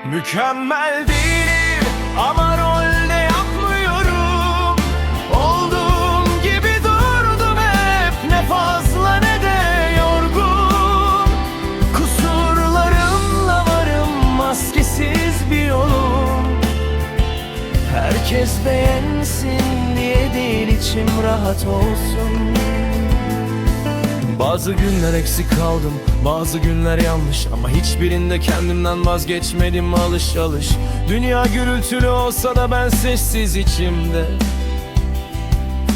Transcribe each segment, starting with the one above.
Mükemmel değilim ama rolde yapmıyorum. Olduğum gibi durdum hep, ne fazla ne de yorgun. Kusurlarımla varım, maskesiz bir yolum. Herkes beğensin diye değil, içim rahat olsun. Bazı günler eksik kaldım, bazı günler yanlış, ama hiçbirinde kendimden vazgeçmedim. Alış alış, dünya gürültülü olsa da ben sessiz içimde.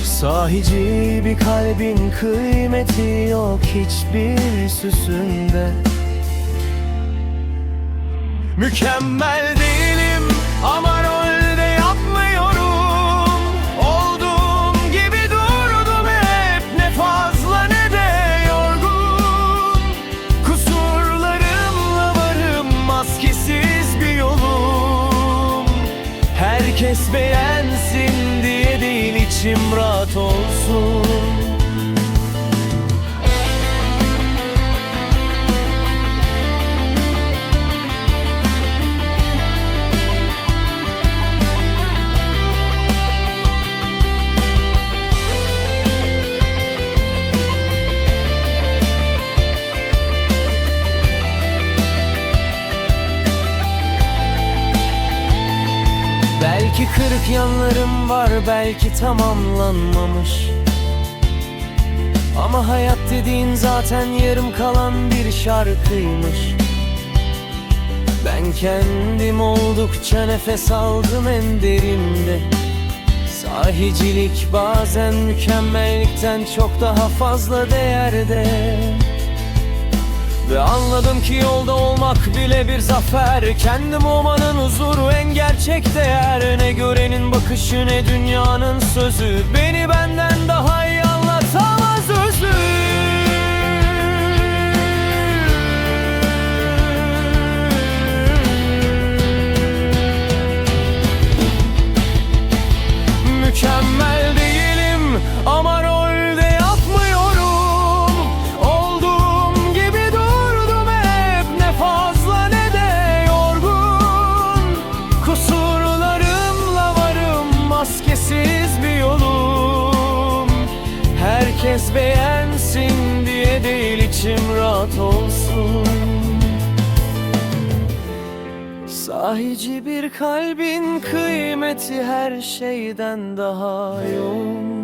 Sahici bir kalbin kıymeti yok hiçbir süsünde. Mükemmel değilim ama rolde yapmıyorum. Olduğum gibi durdum hep, ne fazla ne de yorgun. Kusurlarımla varım, maskesiz bir yolum. Herkes beğensin diye değil, içim rahat olsun. Belki kırık yanlarım var, belki tamamlanmamış. Ama hayat dediğin zaten yarım kalan bir şarkıymış. Ben kendim oldukça nefes aldım en derinde. Sahicilik bazen mükemmellikten çok daha fazla değerde. Ve anladım ki yolda olmak bile bir zafer. Kendim olmanın huzuru en gerçek değer. Ne görenin bakışı ne dünyanın sözü beni benden daha iyi anlatamaz özü. Mükemmel değilim ama rolde yapmıyorum. Olduğum gibi durdum hep, ne fazla ne de yorgun. Kusurlarımla varım, maskesiz bir yolum. Herkes beğensin diye değil, içim rahat olsun. Sahici bir kalbin kıymeti her şeyden daha yoğun.